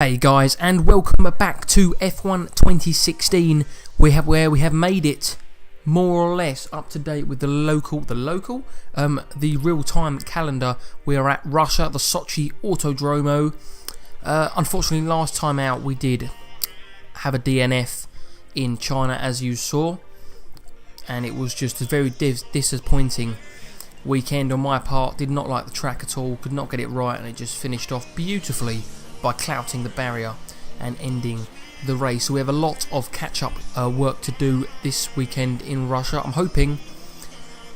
Hey guys, and welcome back to F1 2016. We have made it more or less up to date with the real-time calendar. We are at Russia, the Sochi Autodromo. Unfortunately, last time out we did have a DNF in China, as you saw, and it was just a very disappointing weekend on my part. Did not like the track at all, could not get it right, and it just finished off beautifully by clouting the barrier and ending the race. So we have a lot of catch-up work to do this weekend in Russia. I'm hoping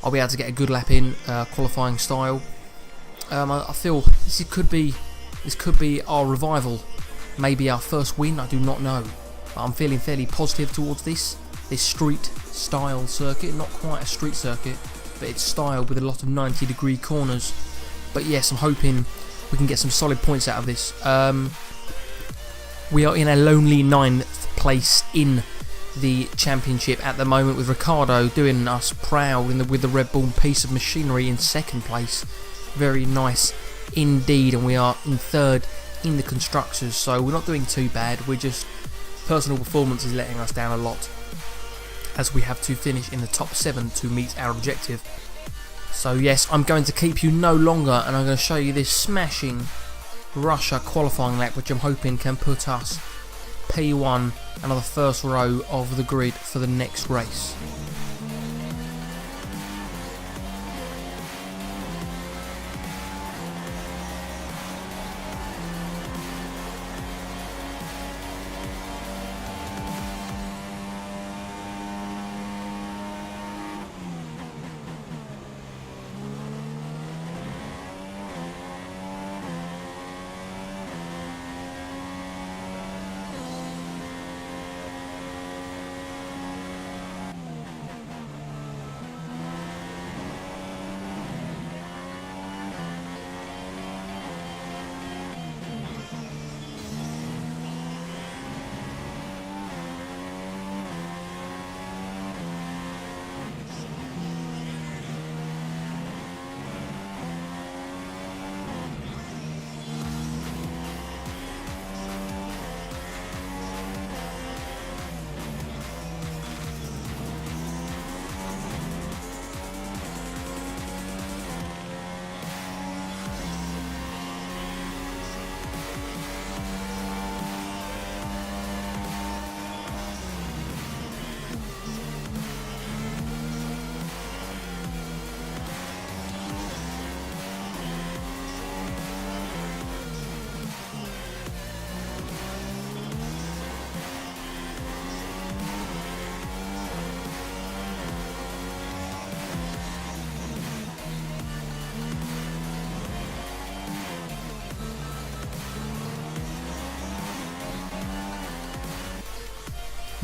I'll be able to get a good lap in qualifying style. I feel this could be our revival, maybe our first win. I do not know, but I'm feeling fairly positive towards this street style circuit. Not quite a street circuit, but it's styled with a lot of 90-degree corners. But yes, I'm hoping we can get some solid points out of this. We are in a lonely 9th place in the championship at the moment, with Ricciardo doing us proud with the Red Bull piece of machinery in 2nd place. Very nice indeed, and we are in 3rd in the constructors, so we're not doing too bad. We're just, personal performance is letting us down a lot, as we have to finish in the top 7 to meet our objective. So yes, I'm going to keep you no longer, and I'm going to show you this smashing Russia qualifying lap, which I'm hoping can put us P1 and on the first row of the grid for the next race.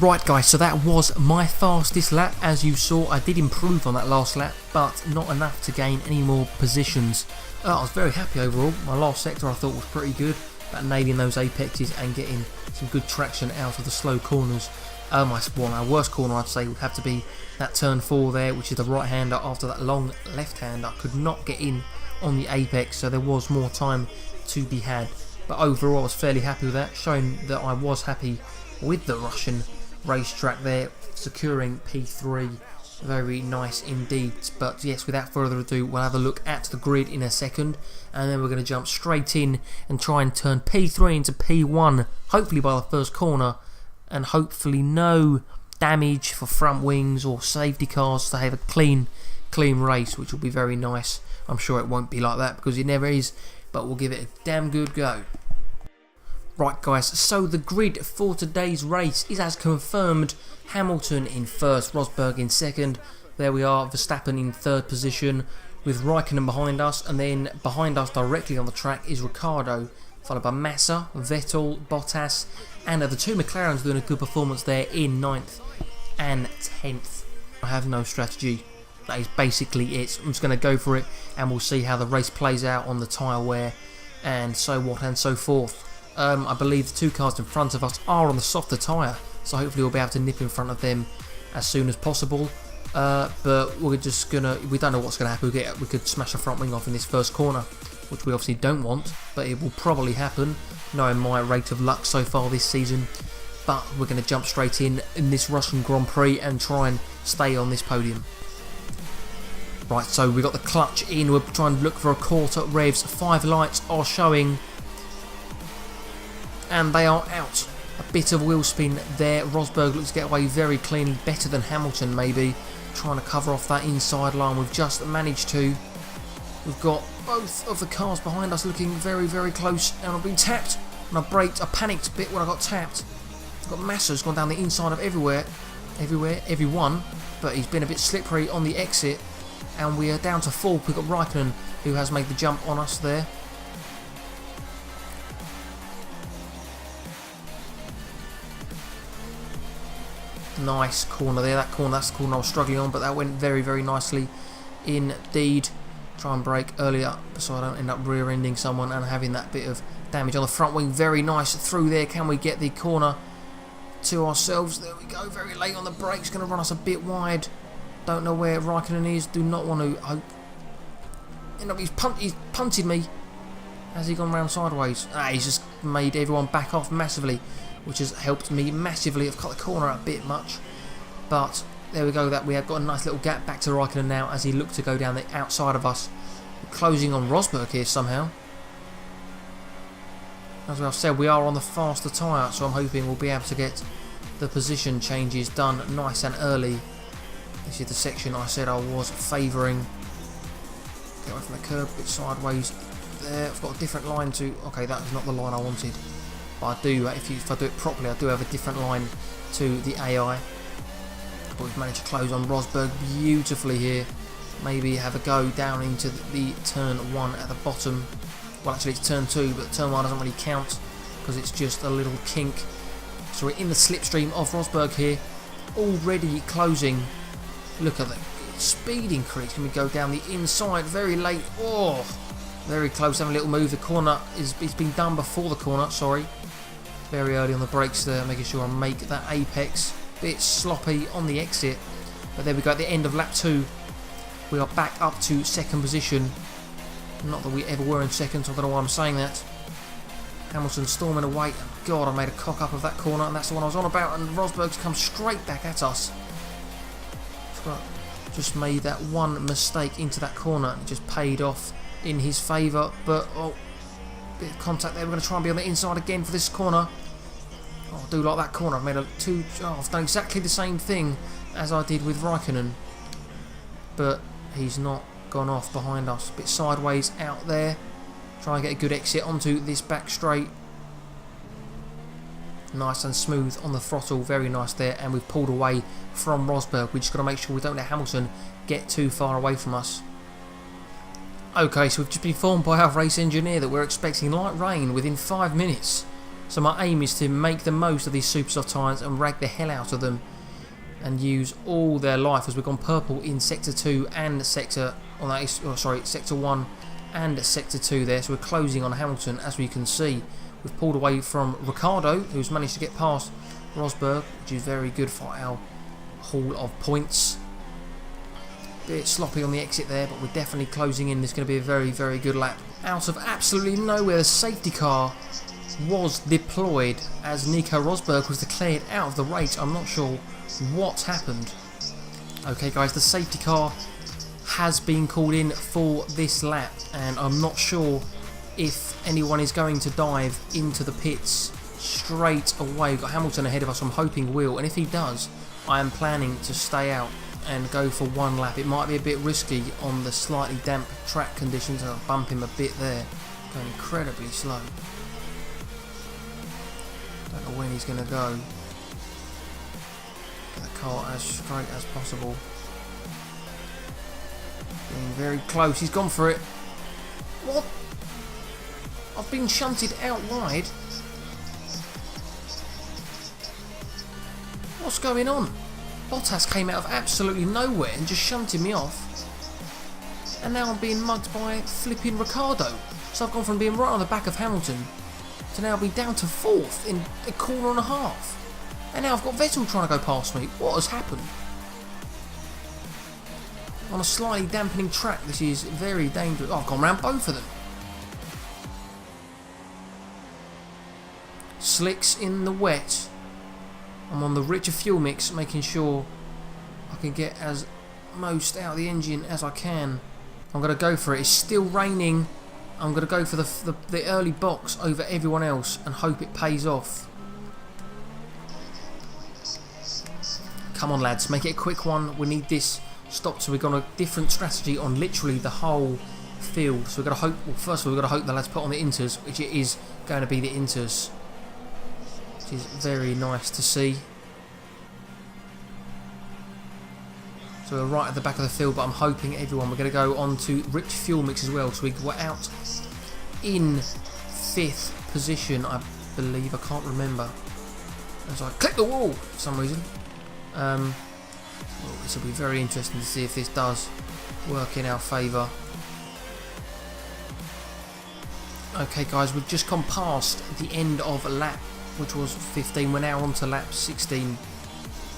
Right guys, so that was my fastest lap. As you saw, I did improve on that last lap, but not enough to gain any more positions. I was very happy overall. My last sector I thought was pretty good, about nailing those apexes and getting some good traction out of the slow corners. My worst corner I'd say would have to be that turn 4 there, which is the right-hander after that long left-hander. Could not get in on the apex, so there was more time to be had. But overall I was fairly happy with that, showing that I was happy with the Russian racetrack there, securing P3. Very nice indeed. But yes, without further ado, we'll have a look at the grid in a second, and then we're going to jump straight in and try and turn P3 into P1, hopefully by the first corner, and hopefully no damage for front wings or safety cars, to have a clean race, which will be very nice. I'm sure it won't be like that because it never is, but we'll give it a damn good go. Right guys, so the grid for today's race is as confirmed. Hamilton in 1st, Rosberg in 2nd. There we are, Verstappen in 3rd position, with Raikkonen behind us, and then behind us directly on the track is Ricciardo, followed by Massa, Vettel, Bottas, and the 2 McLarens doing a good performance there in 9th and 10th. I have no strategy. That is basically it. I'm just going to go for it, and we'll see how the race plays out on the tyre wear and so what and so forth. I believe the 2 cars in front of us are on the softer tyre, so hopefully we'll be able to nip in front of them as soon as possible. But we're just gonna, we don't know what's gonna happen. We could smash a front wing off in this first corner, which we obviously don't want, but it will probably happen. knowing my rate of luck so far this season. But we're going to jump straight in this Russian Grand Prix and try and stay on this podium. Right, so we got the clutch in. We're trying to look for a quarter revs. 5 lights are showing, and they are out. A bit of wheel spin there. Rosberg looks to get away very cleanly, better than Hamilton maybe. Trying to cover off that inside line. We've just managed to. We've got both of the cars behind us looking very, very close, and I've been tapped. And I braked. I panicked a bit when I got tapped. I've got Massa's gone down the inside of everyone, but he's been a bit slippery on the exit. And we are down to 4th. We've got Raikkonen, who has made the jump on us there. Nice corner there. That's the corner I was struggling on, but that went very, very nicely indeed. Try and brake earlier so I don't end up rear-ending someone and having that bit of damage on the front wing. Very nice through there. Can we get the corner to ourselves? There we go. Very late on the brakes. Going to run us a bit wide. Don't know where Raikkonen is. Do not want to hope. He's punted me. Has he gone round sideways? He's just made everyone back off massively, which has helped me massively. I've cut the corner out a bit much, but there we go. That we have got a nice little gap back to Raikkonen now as he looked to go down the outside of us. We're closing on Rosberg here somehow. As I've said, we are on the faster tyre, so I'm hoping we'll be able to get the position changes done nice and early. This is the section I said I was favouring. Get away from the curb, a bit sideways there. I've got a different line to. Okay, that is not the line I wanted. But I do, if I do it properly, I do have a different line to the AI. But we've managed to close on Rosberg beautifully here. Maybe have a go down into the turn 1 at the bottom. Well, actually it's turn 2, but turn 1 doesn't really count because it's just a little kink. So we're in the slipstream of Rosberg here, already closing. Look at the speed increase. Can we go down the inside very late? Oh, very close. Having a little move. The corner it's been done before the corner. Sorry, very early on the brakes there, making sure I make that apex. Bit sloppy on the exit, but there we go. At the end of lap 2, we are back up to 2nd position. Not that we ever were in 2nd, so I don't know why I'm saying that. Hamilton storming away. God, I made a cock up of that corner, and that's the one I was on about. And Rosberg's come straight back at us. Just made that one mistake into that corner and it just paid off in his favour. But bit of contact there. We're going to try and be on the inside again for this corner. I do like that corner. I've done exactly the same thing as I did with Raikkonen, but he's not gone off behind us. A bit sideways out there. Try and get a good exit onto this back straight. Nice and smooth on the throttle, very nice there, and we've pulled away from Rosberg. We just got to make sure we don't let Hamilton get too far away from us. Okay, so we've just been informed by our race engineer that we're expecting light rain within 5 minutes. So my aim is to make the most of these super soft tyres and rag the hell out of them and use all their life, as we've gone purple in sector 2 and sector 1 and sector 2 there. So we're closing on Hamilton, as we can see. We've pulled away from Ricciardo, who's managed to get past Rosberg, which is very good for our haul of points. Bit sloppy on the exit there, but we're definitely closing in. This is going to be a very, very good lap. Out of absolutely nowhere, the safety car was deployed as Nico Rosberg was declared out of the race. I'm not sure what happened. Okay guys, the safety car has been called in for this lap, and I'm not sure if anyone is going to dive into the pits straight away. We've got Hamilton ahead of us, I'm hoping will, and if he does, I am planning to stay out and go for one lap. It might be a bit risky on the slightly damp track conditions, and I'll bump him a bit there. Going incredibly slow. Don't know when he's going to go. Get the car as straight as possible. Getting very close, he's gone for it. What? I've been shunted out wide. What's going on? Bottas came out of absolutely nowhere and just shunted me off. And now I'm being mugged by flipping Ricciardo. So I've gone from being right on the back of Hamilton to now being down to 4th in a corner and a half. And now I've got Vettel trying to go past me. What has happened? On a slightly dampening track, this is very dangerous. Oh, I've gone round both of them. Slicks in the wet. I'm on the richer fuel mix, making sure I can get as most out of the engine as I can. I'm going to go for it. It's still raining. I'm going to go for the early box over everyone else and hope it pays off. Come on, lads, make it a quick one. We need this stopped. So we've got a different strategy on literally the whole field. So we've got to hope. Well, first of all, we've got to hope the lads put on the inters, which it is going to be the inters, which is very nice to see. So we're right at the back of the field, but I'm hoping everyone. We're going to go on to rich fuel mix as well. So we're out in 5th position, I believe. I can't remember. As I click the wall for some reason. Well, this will be very interesting to see if this does work in our favour. Okay, guys, we've just gone past the end of a lap, which was 15. We're now on to lap 16.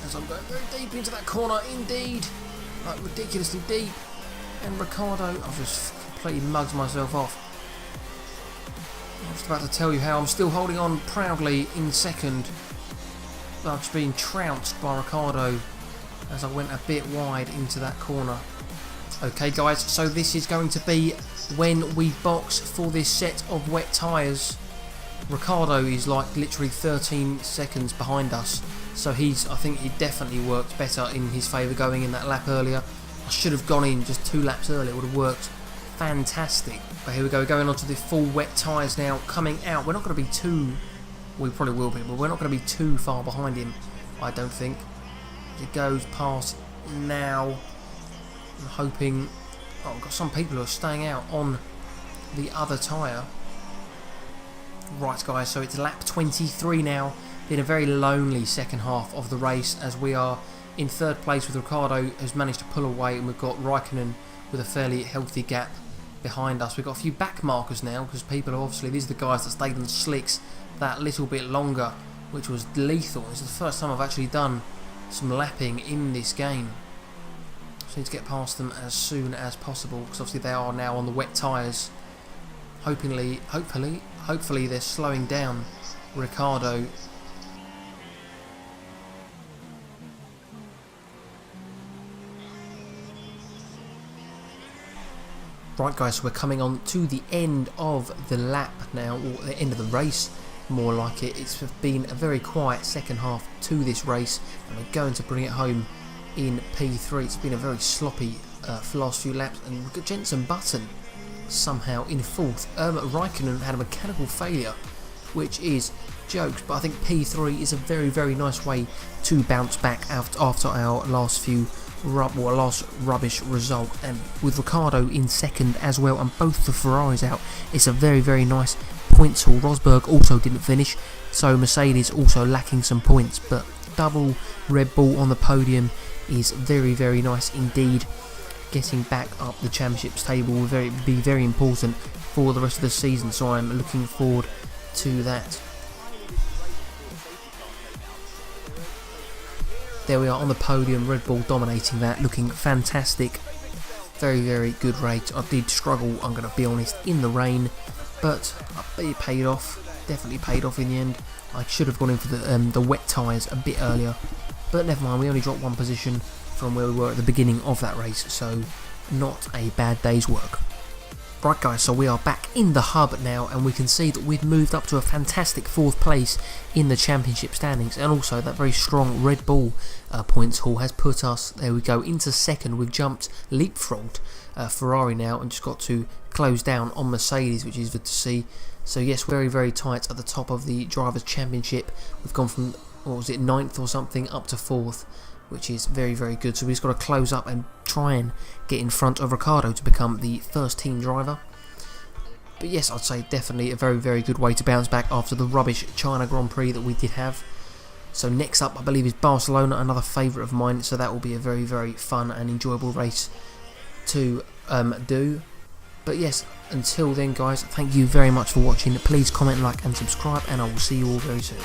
As I'm going very deep into that corner, indeed, like ridiculously deep. And Ricardo, I've just completely mugged myself off. I was about to tell you how I'm still holding on proudly in second. I've just been trounced by Ricardo as I went a bit wide into that corner. Okay, guys, so this is going to be when we box for this set of wet tyres. Ricardo is like literally 13 seconds behind us. So I think he definitely worked better in his favour going in that lap earlier. I should have gone in just 2 laps earlier, it would have worked fantastic. But here we go, we're going on to the full wet tyres now, coming out. We're not going to be too, we probably will be, but we're not going to be too far behind him, I don't think. It goes past now. I'm hoping, oh, we've got some people who are staying out on the other tyre. Right, guys, so it's lap 23 now. Been a very lonely second half of the race as we are in 3rd place with Ricardo, who's managed to pull away, and we've got Raikkonen with a fairly healthy gap behind us. We've got a few back markers now because people are obviously, these are the guys that stayed in the slicks that little bit longer, which was lethal. This is the first time I've actually done some lapping in this game. So I need to get past them as soon as possible because obviously they are now on the wet tyres. Hopefully they're slowing down Ricardo. Right, guys, so we're coming on to the end of the lap now, or the end of the race, more like it. It's been a very quiet second half to this race, and we're going to bring it home in P3. It's been a very sloppy last few laps, and we've got Jenson Button somehow in 4th. Raikkonen had a mechanical failure, which is jokes, but I think P3 is a very, very nice way to bounce back after our last few last rubbish result. And with Ricardo in 2nd as well, and both the Ferraris out, it's a very, very nice points haul. Rosberg also didn't finish, so Mercedes also lacking some points, but double Red Bull on the podium is very, very nice indeed. Getting back up the championships table will be very important for the rest of the season, so I'm looking forward to that. There we are on the podium, Red Bull dominating that, looking fantastic. Very, very good race. I did struggle, I'm going to be honest, in the rain, but it paid off. Definitely paid off in the end. I should have gone in for the wet tyres a bit earlier, but never mind, we only dropped 1 position from where we were at the beginning of that race, so not a bad day's work. Right, guys, so we are back in the hub now, and we can see that we've moved up to a fantastic 4th place in the championship standings, and also that very strong Red Bull points haul has put us, there we go, into 2nd. We've jumped, leapfrogged Ferrari now, and just got to close down on Mercedes, which is good to see. So yes, very, very tight at the top of the Drivers' Championship. We've gone from, what was it, 9th or something, up to 4th, which is very, very good. So we've just got to close up and try and get in front of Ricardo to become the first team driver. But yes, I'd say definitely a very, very good way to bounce back after the rubbish China Grand Prix that we did have. So next up, I believe, is Barcelona, another favourite of mine. So that will be a very, very fun and enjoyable race to do. But yes, until then, guys, thank you very much for watching. Please comment, like and subscribe, and I will see you all very soon.